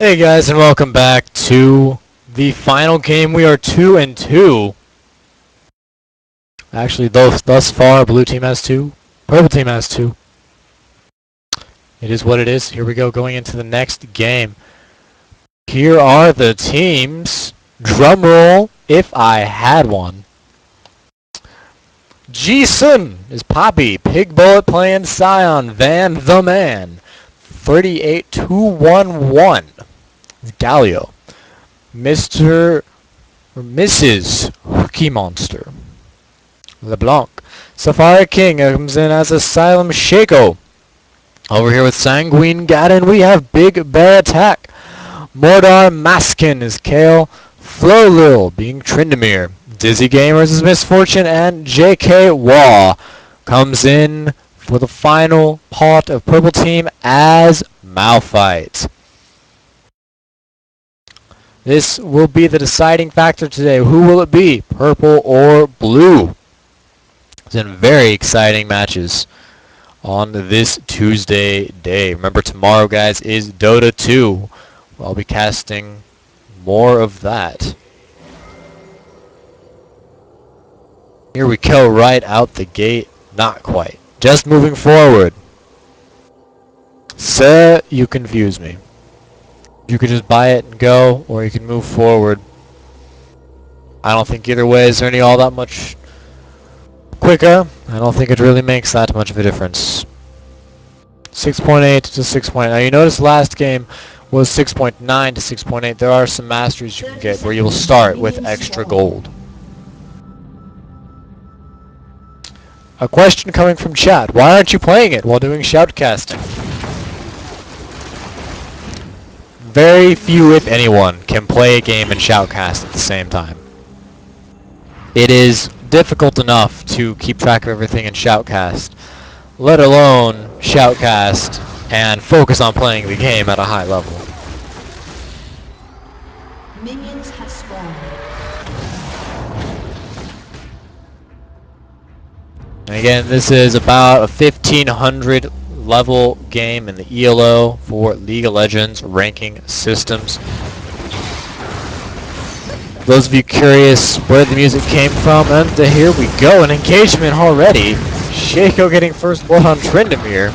Hey guys, and welcome back to the final game. We are 2-2. Actually, thus far, blue team has 2, purple team has 2. It is what it is. Here we go, going into the next game. Here are the teams. Drum roll, if I had one. Jason is Poppy. Pig Bullet playing Scion. Van the Man. 38-2-1-1. Galio. Mr. or Mrs. Hookie Monster. LeBlanc. Safari King comes in as Asylum Shaco. Over here with Sanguine Gaddon, we have Big Bear Attack. Mordar Maskin is Kale. Flolil being Tryndamere. Dizzy Gamers is Misfortune, and JK Waugh comes in for the final part of Purple Team as Malphite. This will be the deciding factor today. Who will it be? Purple or blue? It's in very exciting matches on this Tuesday day. Remember, tomorrow, guys, is Dota 2. I'll be casting more of that. Here we go, right out the gate. Not quite. Just moving forward. Sir, you confuse me. You could just buy it and go, or you can move forward. I don't think either way is all that much quicker. I don't think it really makes that much of a difference. 6.8 to 6.8. Now you notice last game was 6.9 to 6.8. There are some masteries you can get where you will start with extra gold. A question coming from chat. Why aren't you playing it while doing shoutcasting? Very few, if anyone, can play a game and shoutcast at the same time. It is difficult enough to keep track of everything in shoutcast, let alone shoutcast and focus on playing the game at a high level. Minions have spawned. And again, this is about a 1500 level game in the ELO for League of Legends ranking systems. Those of you curious where the music came from, and here we go, an engagement already. Shaco getting first blood on Tryndamere.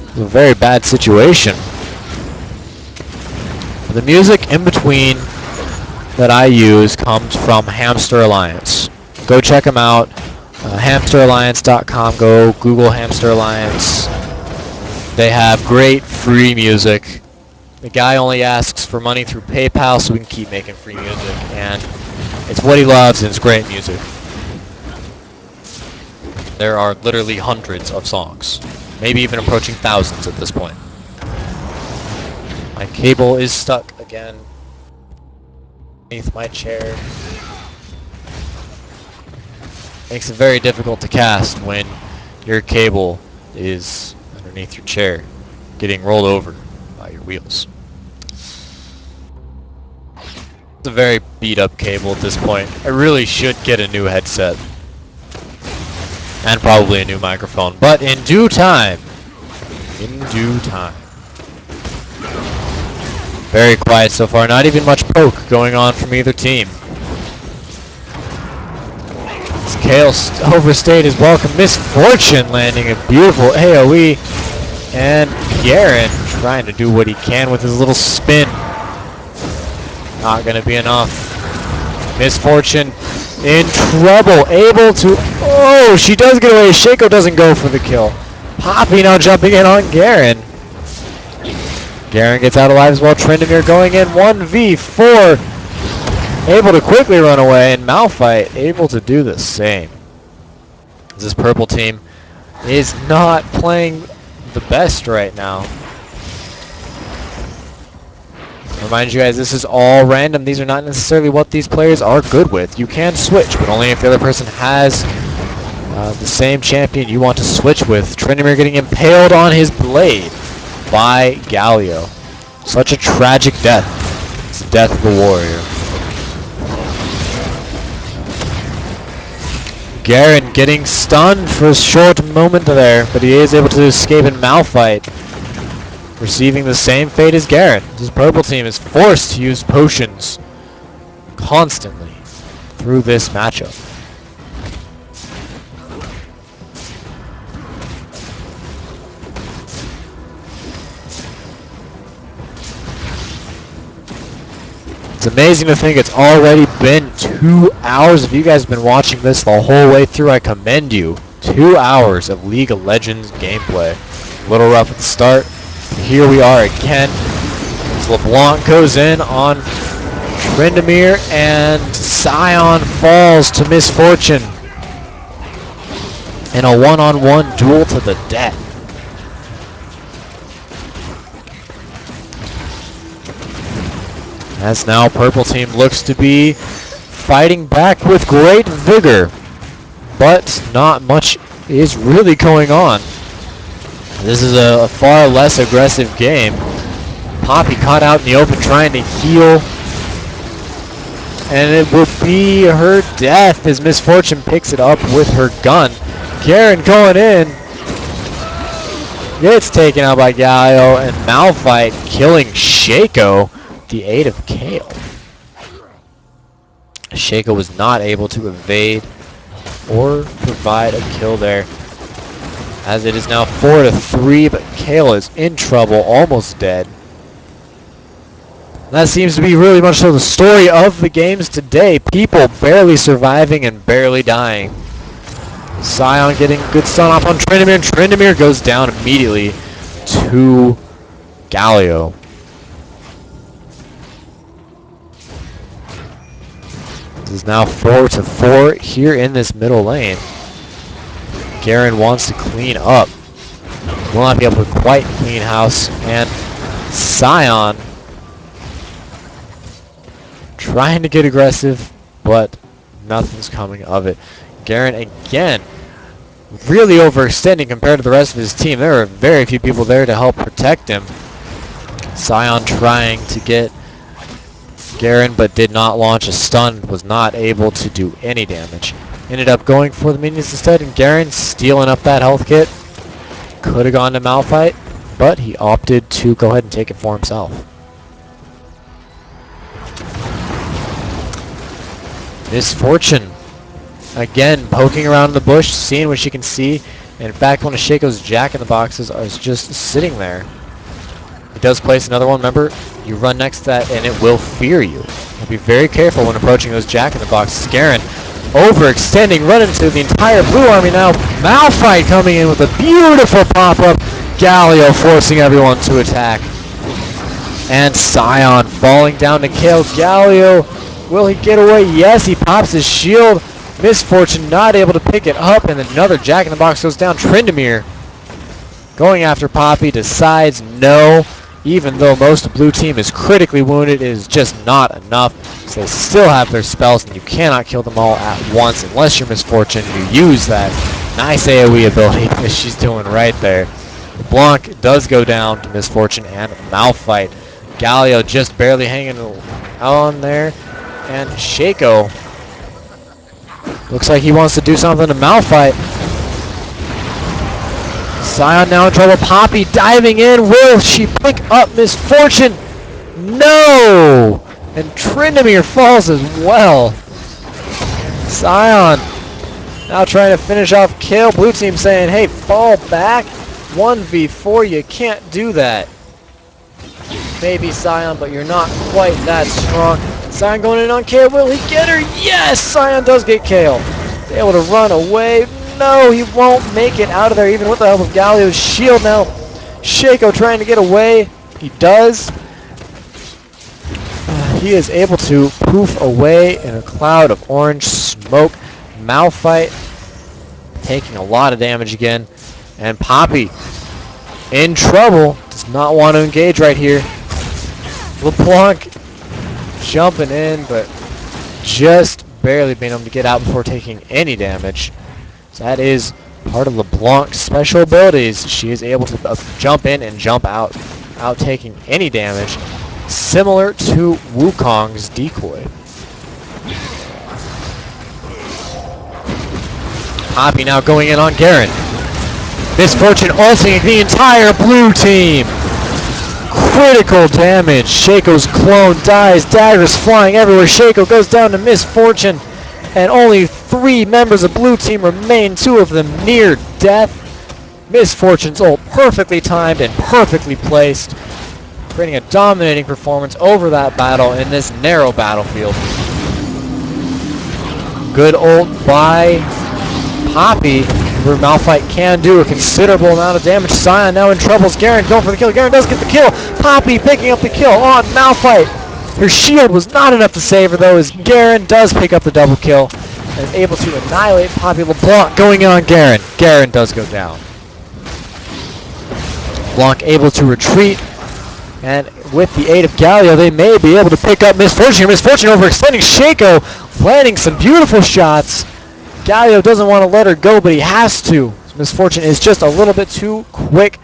It's a very bad situation. The music in between that I use comes from Hamster Alliance. Go check them out. HamsterAlliance.com. Go Google Hamster Alliance. They have great free music. The guy only asks for money through PayPal so we can keep making free music, and it's what he loves, and it's great music. There are literally hundreds of songs, maybe even approaching thousands at this point. My cable is stuck again beneath my chair. Makes it very difficult to cast when your cable is underneath your chair, getting rolled over by your wheels. It's a very beat up cable at this point. I really should get a new headset. And probably a new microphone, but in due time. In due time. Very quiet so far, not even much poke going on from either team. Kale overstayed his welcome. Misfortune landing a beautiful AoE. And Garen trying to do what he can with his little spin. Not going to be enough. Misfortune in trouble. Able to... Oh, she does get away. Shaco doesn't go for the kill. Poppy now jumping in on Garen. Garen gets out alive as well. Tryndamere going in 1v4. Able to quickly run away, and Malphite able to do the same. This purple team is not playing the best right now. Remind you guys, this is all random. These are not necessarily what these players are good with. You can switch, but only if the other person has the same champion you want to switch with. Tryndamere getting impaled on his blade by Galio. Such a tragic death. It's the death of a warrior. Garen getting stunned for a short moment there, but he is able to escape, and Malphite receiving the same fate as Garen. This purple team is forced to use potions constantly through this matchup. It's amazing to think it's already been 2 hours. If you guys have been watching this the whole way through, I commend you. 2 hours of League of Legends gameplay. A little rough at the start. Here we are again. As LeBlanc goes in on Tryndamere, and Sion falls to Misfortune in a one-on-one duel to the death. As now purple team looks to be fighting back with great vigor, but not much is really going on. This is a far less aggressive game. Poppy caught out in the open trying to heal, and it will be her death as Misfortune picks it up with her gun. Garen going in. Gets taken out by Galio, and Malphite killing Shaco. The aid of Kale. Shaco was not able to evade or provide a kill there, as it is now 4-3, but Kale is in trouble, almost dead. That seems to be really much so the story of the games today. People barely surviving and barely dying. Sion getting a good stun off on Tryndamere. Tryndamere goes down immediately to Galio. This is now 4-4 here in this middle lane. Garen wants to clean up. Will not be able to quite clean house. And Sion trying to get aggressive, but nothing's coming of it. Garen again really overextending compared to the rest of his team. There are very few people there to help protect him. Sion trying to get Garen, but did not launch a stun, was not able to do any damage. Ended up going for the minions instead, and Garen stealing up that health kit. Could have gone to Malphite, but he opted to go ahead and take it for himself. Misfortune, again, poking around the bush, seeing what she can see. And in fact, one of Shaco's jack-in-the-boxes is just sitting there. He does place another one. Remember, you run next to that and it will fear you. So be very careful when approaching those jack-in-the-boxes. Garen overextending, running into the entire blue army now. Malphite coming in with a beautiful pop-up. Galio forcing everyone to attack. And Sion falling down to Kale. Galio, will he get away? Yes, he pops his shield. Misfortune not able to pick it up, and another jack-in-the-box goes down. Tryndamere going after Poppy, decides no. Even though most of blue team is critically wounded, it is just not enough. So they still have their spells, and you cannot kill them all at once unless you're Misfortune. You use that nice AoE ability that she's doing right there. Blanc does go down to Misfortune and Malphite. Galio just barely hanging on there. And Shaco looks like he wants to do something to Malphite. Sion now in trouble. Poppy diving in. Will she pick up Misfortune? No! And Tryndamere falls as well. Sion now trying to finish off Kill. Blue team saying, hey, fall back. 1v4, you can't do that. Maybe Sion, but you're not quite that strong. Sion going in on Kale. Will he get her? Yes! Sion does get Kale. Able to run away. No, he won't make it out of there, even with the help of Galio's shield now. Shaco trying to get away. He does. He is able to poof away in a cloud of orange smoke. Malphite taking a lot of damage again. And Poppy in trouble. Does not want to engage right here. LeBlanc jumping in, but just barely being able to get out before taking any damage. So that is part of LeBlanc's special abilities. She is able to jump in and jump out without taking any damage, similar to Wukong's decoy. Poppy now going in on Garen. Misfortune ulting the entire blue team. Critical damage. Shaco's clone dies. Daggers flying everywhere. Shaco goes down to Misfortune. And only 3 members of blue team remain. 2 of them near death. Misfortune's ult perfectly timed and perfectly placed, creating a dominating performance over that battle in this narrow battlefield. Good ult by Poppy, where Malphite can do a considerable amount of damage. Scion now in trouble. Garen going for the kill. Garen does get the kill. Poppy picking up the kill on Malphite. Her shield was not enough to save her though, as Garen does pick up the double kill and is able to annihilate Poppy. LeBlanc going in on Garen. Garen does go down. LeBlanc able to retreat, and with the aid of Galio, they may be able to pick up Misfortune. Misfortune overextending Shaco, landing some beautiful shots. Galio doesn't want to let her go, but he has to. Misfortune is just a little bit too quick.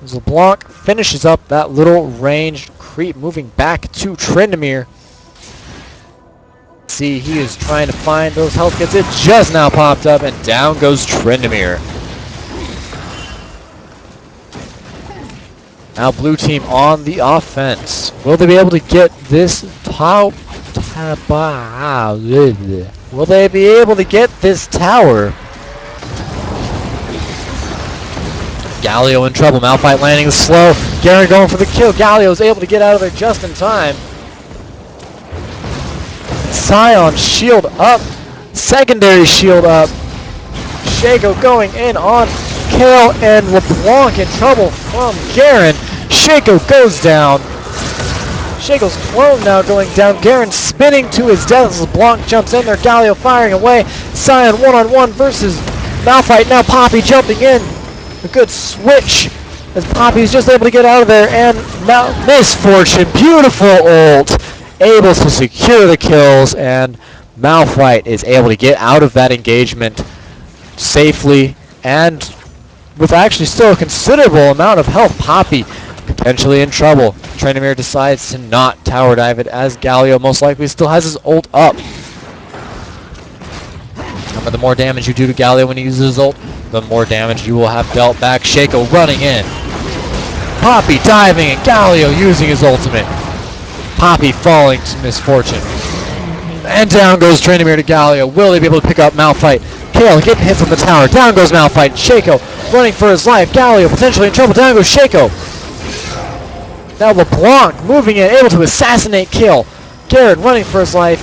As LeBlanc finishes up that little ranged creep, moving back to Tryndamere. See, he is trying to find those health kits. It just now popped up, and down goes Tryndamere. Now blue team on the offense. Will they be able to get this tower? Will they be able to get this tower? Galio in trouble. Malphite landing slow. Garen going for the kill. Galio is able to get out of there just in time. Scion shield up. Secondary shield up. Shaco going in on Kale, and LeBlanc in trouble from Garen. Shaco goes down. Shaco's clone now going down. Garen spinning to his death as LeBlanc jumps in there. Galio firing away. Scion one-on-one versus Malphite. Now Poppy jumping in. A good switch as Poppy's just able to get out of there. And Misfortune, beautiful ult, able to secure the kills. And Malphite is able to get out of that engagement safely and with actually still a considerable amount of health. Poppy potentially in trouble. Tryndamere decides to not tower dive it, as Galio most likely still has his ult up. Remember, the more damage you do to Galio when he uses his ult, the more damage you will have dealt back. Shaco running in. Poppy diving, and Galio using his ultimate. Poppy falling to Misfortune. And down goes Tryndamere to Galio. Will they be able to pick up Malphite? Kale getting hit from the tower. Down goes Malphite. Shaco running for his life. Galio potentially in trouble. Down goes Shaco. Now LeBlanc moving in, able to assassinate Kale. Garrett running for his life.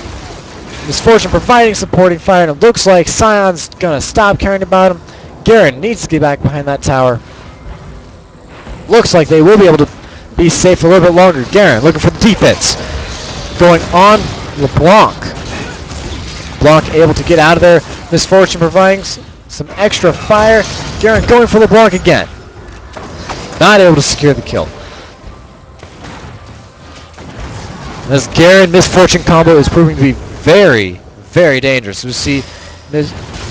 Misfortune providing supporting fire, and it looks like Scion's gonna stop caring about him. Garrett needs to get back behind that tower. Looks like they will be able to be safe for a little bit longer. Garrett looking for the defense. Going on LeBlanc. LeBlanc able to get out of there. Misfortune providing some extra fire. Garen going for LeBlanc again. Not able to secure the kill. This Garen Misfortune combo is proving to be very, very dangerous. We see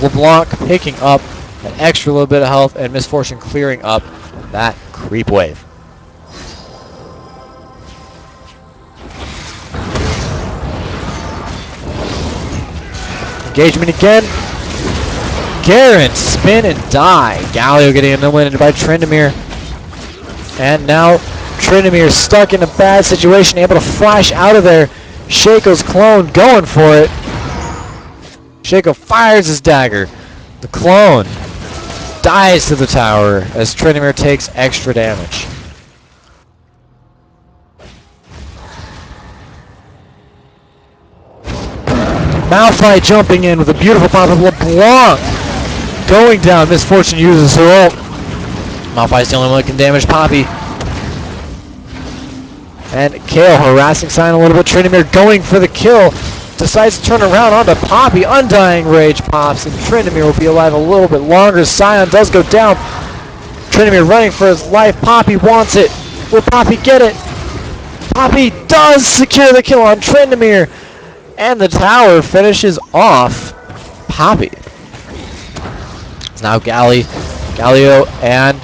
LeBlanc picking up an extra little bit of health and Misfortune clearing up that creep wave. Engagement again. Garen, spin and die. Galio getting eliminated by Tryndamere. And now Tryndamere stuck in a bad situation, able to flash out of there. Shaco's clone going for it. Shaco fires his dagger. The clone dies to the tower as Tryndamere takes extra damage. Malphite jumping in with a beautiful pop of LeBlanc. Going down, Misfortune uses her ult. Malphite's the only one that can damage Poppy. And Kale harassing Scion a little bit. Tryndamere going for the kill. Decides to turn around onto Poppy. Undying Rage pops, and Tryndamere will be alive a little bit longer. Scion does go down. Tryndamere running for his life. Poppy wants it. Will Poppy get it? Poppy does secure the kill on Tryndamere. And the tower finishes off Poppy. It's now Galio, and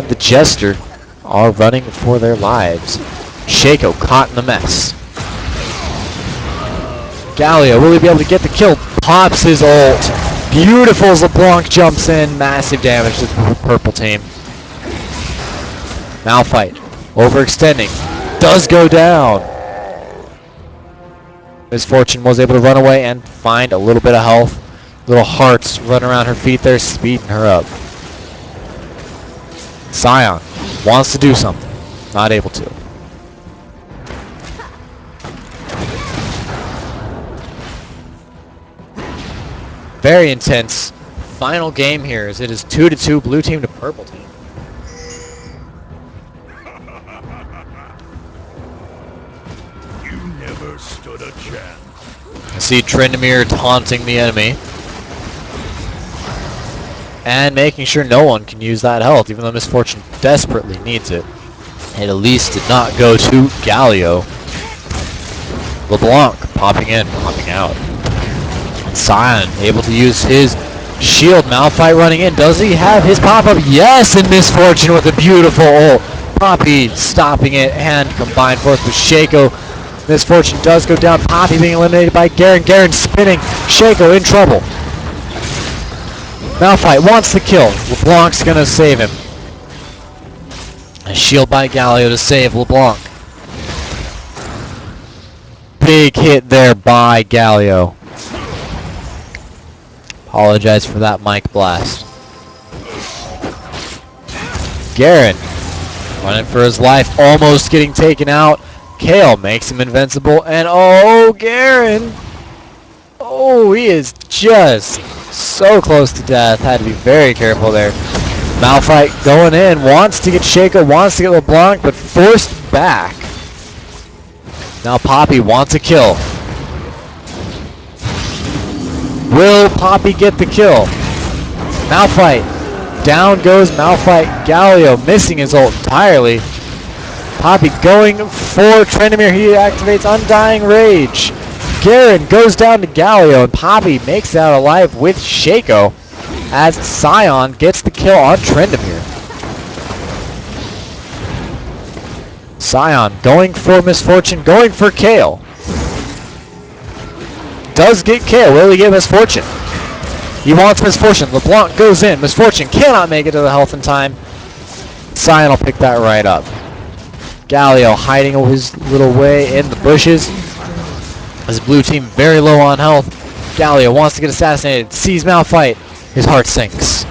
the Jester are running for their lives. Shaco caught in the mess. Galio, will he be able to get the kill? Pops his ult. Beautiful as LeBlanc jumps in. Massive damage to the purple team. Malphite, overextending, does go down. Misfortune was able to run away and find a little bit of health. Little hearts run around her feet there, speeding her up. Scion wants to do something, not able to. Very intense final game here as it is 2-2 blue team to purple team. You never stood a chance. I see Tryndamere taunting the enemy and making sure no one can use that health, even though Misfortune desperately needs it. It at least did not go to Galio. LeBlanc popping in, popping out. Scion able to use his shield. Malphite running in. Does he have his pop-up? Yes, and Misfortune with a beautiful ult. Poppy stopping it and combined force with Shaco. Misfortune does go down. Poppy being eliminated by Garen. Garen spinning. Shaco in trouble. Malphite wants the kill. LeBlanc's gonna save him. A shield by Galio to save LeBlanc. Big hit there by Galio. Apologize for that mic blast. Garen running for his life, almost getting taken out. Kale makes him invincible, and oh, Garen! Oh, he is just so close to death. Had to be very careful there. Malphite going in, wants to get Shaco, wants to get LeBlanc, but forced back. Now Poppy wants a kill. Will Poppy get the kill? Malphite. Down goes Malphite. Galio missing his ult entirely. Poppy going for Tryndamere. He activates Undying Rage. Garen goes down to Galio, and Poppy makes it out alive with Shaco as Scion gets the kill on Tryndamere. Scion going for Misfortune, going for Kale. Does get Kale. Will he get Misfortune? He wants Misfortune. LeBlanc goes in. Misfortune cannot make it to the health in time. Scion will pick that right up. Galio hiding his little way in the bushes. As blue team very low on health. Galio wants to get assassinated. Sees Malphite. His heart sinks.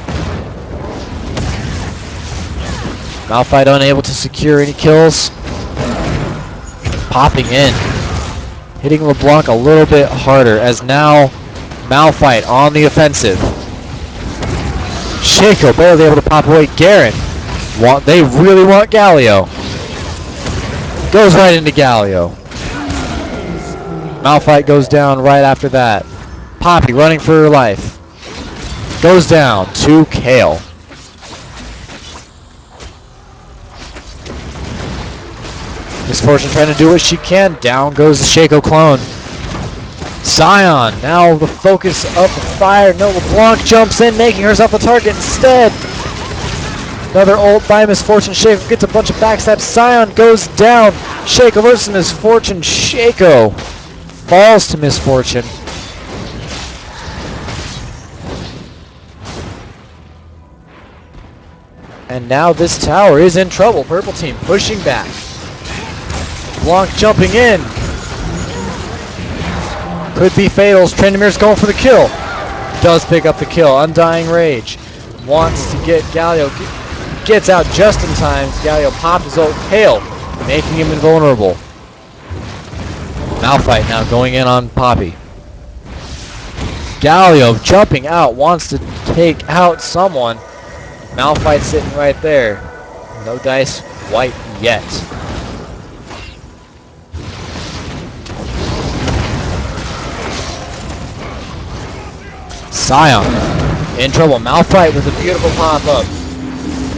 Malphite unable to secure any kills. Popping in. Hitting LeBlanc a little bit harder as now Malphite on the offensive. Shaco barely able to pop away. Garen. They really want Galio. Goes right into Galio. Malphite goes down right after that. Poppy running for her life. Goes down to Kale. Misfortune trying to do what she can. Down goes the Shaco clone. Scion, now the focus of the fire. No, LeBlanc jumps in, making herself a target instead. Another ult by Misfortune. Shaco gets a bunch of backstabs. Scion goes down. Shaco versus Misfortune. Shaco falls to Misfortune. And now this tower is in trouble. Purple team pushing back. Blanc jumping in. Could be fatals. Tryndamere's going for the kill. Does pick up the kill. Undying Rage. Wants to get Galio. Gets out just in time. Galio popped his ult. Kale, making him invulnerable. Malphite now going in on Poppy. Galio jumping out. Wants to take out someone. Malphite sitting right there. No dice white yet. Scion in trouble. Malphite with a beautiful pop-up.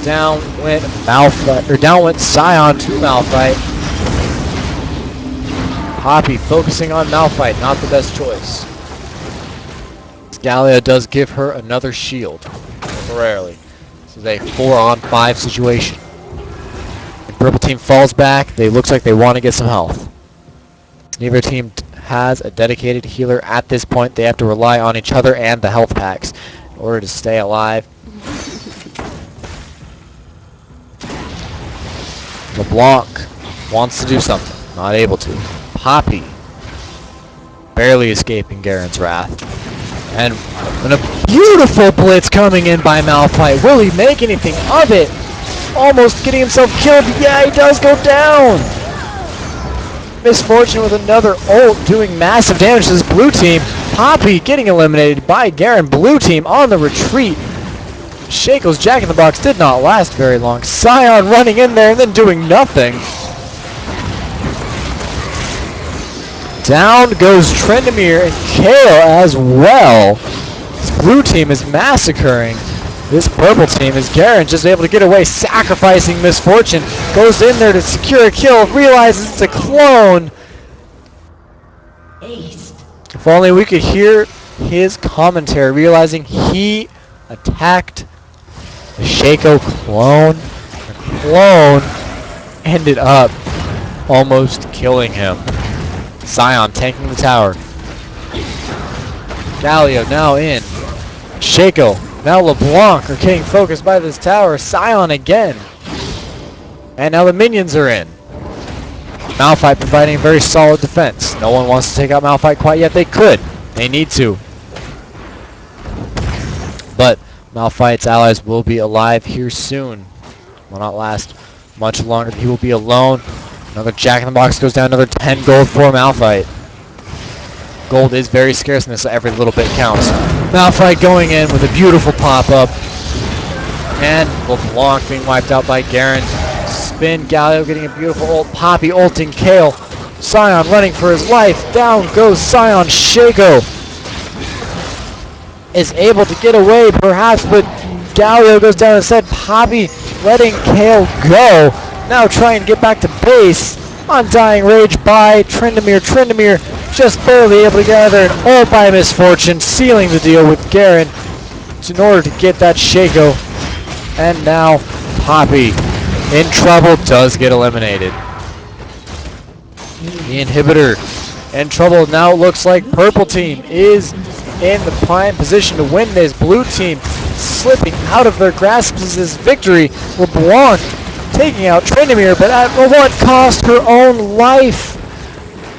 Down went Malphite, or down went Scion to Malphite. Poppy focusing on Malphite, not the best choice. Galio does give her another shield, temporarily. This is a 4-on-5 situation. The purple team falls back. They looks like they want to get some health. Neither team has a dedicated healer at this point. They have to rely on each other and the health packs in order to stay alive. LeBlanc wants to do something. Not able to. Poppy barely escaping Garen's wrath. And a beautiful blitz coming in by Malphite. Will he make anything of it? Almost getting himself killed. Yeah, he does go down. Misfortune with another ult doing massive damage to this blue team. Poppy getting eliminated by Garen. Blue team on the retreat. Shaco's Jack in the Box did not last very long. Scion running in there and then doing nothing. Down goes Trendemir and Kale as well. This blue team is massacring this purple team as Garen just able to get away, sacrificing Misfortune. Goes in there to secure a kill, realizes it's a clone. Ace. If only we could hear his commentary, realizing he attacked the Shaco clone. The clone ended up almost killing him. Scion tanking the tower. Galio now in. Shaco, now LeBlanc are getting focused by this tower. Scion again. And now the minions are in. Malphite providing a very solid defense. No one wants to take out Malphite quite yet. They could. They need to. But Malphite's allies will be alive here soon. Will not last much longer. He will be alone. Another Jack in the Box goes down. Another 10 gold for Malphite. Gold is very scarce in this, so every little bit counts. Malphite going in with a beautiful pop-up. And LeBlanc being wiped out by Garen. Spin, Galio getting a beautiful ult. Poppy ulting Kale. Scion running for his life. Down goes Scion. Shaco is able to get away perhaps, but Galio goes down instead. Poppy letting Kale go. Now trying to get back to base. Undying Rage by Trendemir. Trendemir just barely able to gather an ult by Misfortune, sealing the deal with Garen in order to get that Shaco. And now Poppy in trouble, does get eliminated. The inhibitor in trouble. Now it looks like purple team is in the prime position to win this. Blue team slipping out of their grasp of this victory. LeBlanc taking out Trendemir, but at what cost? Her own life.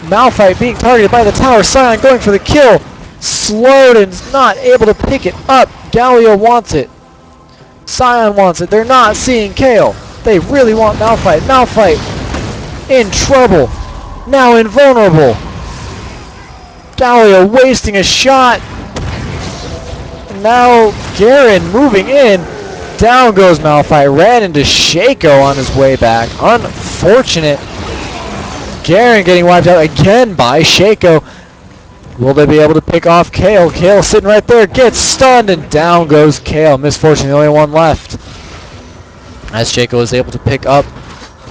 Malphite being targeted by the tower. Scion going for the kill. Sloden's not able to pick it up. Galio wants it. Scion wants it. They're not seeing Kale. They really want Malphite. Malphite in trouble. Now invulnerable. Galio wasting a shot. And now Garen moving in. Down goes Malphite. Ran into Shaco on his way back. Unfortunate. Garen getting wiped out again by Shaco. Will they be able to pick off Kale? Kale sitting right there. Gets stunned and down goes Kale. Misfortune, the only one left. As Shaco is able to pick up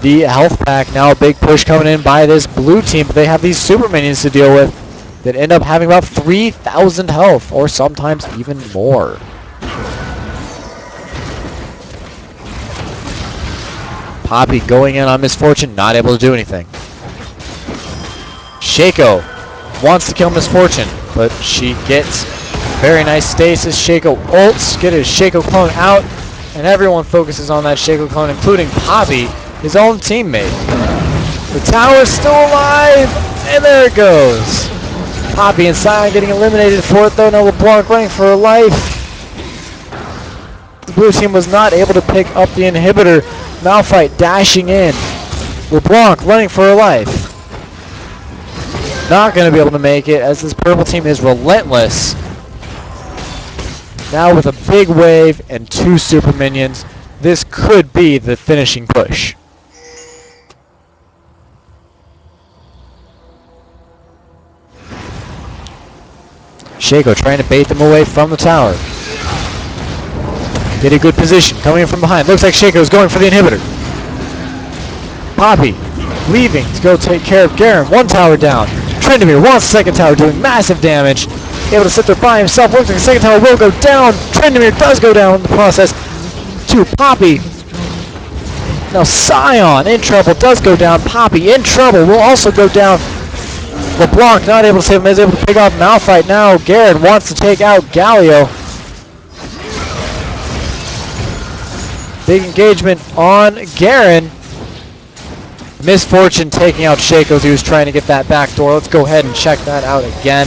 the health pack. Now a big push coming in by this blue team. But they have these super minions to deal with that end up having about 3,000 health. Or sometimes even more. Poppy going in on Misfortune, not able to do anything. Shaco wants to kill Misfortune, but she gets very nice stasis. Shaco ults, get his Shaco clone out, and everyone focuses on that Shaco clone, including Poppy, his own teammate. The tower's still alive, and there it goes. Poppy and Scion getting eliminated for it, though. Now LeBlanc running for her life. The blue team was not able to pick up the inhibitor. Malphite dashing in. LeBlanc running for her life. Not going to be able to make it as this purple team is relentless. Now with a big wave and 2 super minions, this could be the finishing push. Shaco trying to bait them away from the tower. Get a good position, coming in from behind. Looks like Shaco is going for the inhibitor. Poppy leaving to go take care of Garen. 1 tower down. Trendemir wants the 2nd tower, doing massive damage. Able to sit there by himself. Looks like the 2nd tower will go down. Trendemir does go down in the process to Poppy. Now Scion in trouble, does go down. Poppy in trouble, will also go down. LeBlanc not able to save him, is able to pick off Malphite. Now Garen wants to take out Galio. Big engagement on Garen. Misfortune taking out Shaco as he was trying to get that back door. Let's go ahead and check that out again.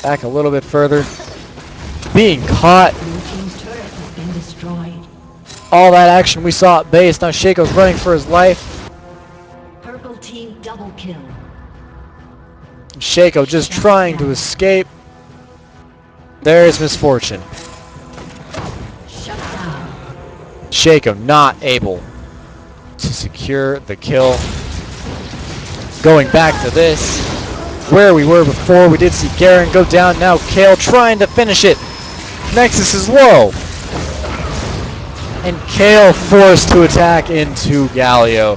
Back a little bit further. Being caught. Blue team's turret has been destroyed. All that action we saw at base. Now Shaco's running for his life. Purple team double kill. Shaco just trying to escape. There's Misfortune. Shut down. Shaco not able to secure the kill. Going back to this, where we were before, we did see Garen go down. Now Kale trying to finish it. Nexus is low. And Kale forced to attack into Galio.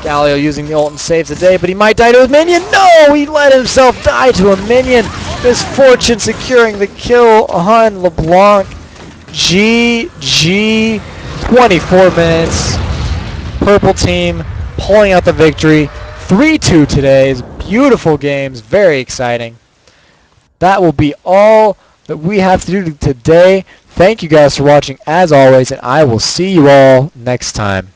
Galio using the ult and saves the day, but he might die to his minion. No, he let himself die to a minion. Misfortune securing the kill on LeBlanc. GG. 24 minutes. Purple team pulling out the victory. 3-2 today. Beautiful games. Very exciting. That will be all that we have to do today. Thank you guys for watching as always, and I will see you all next time.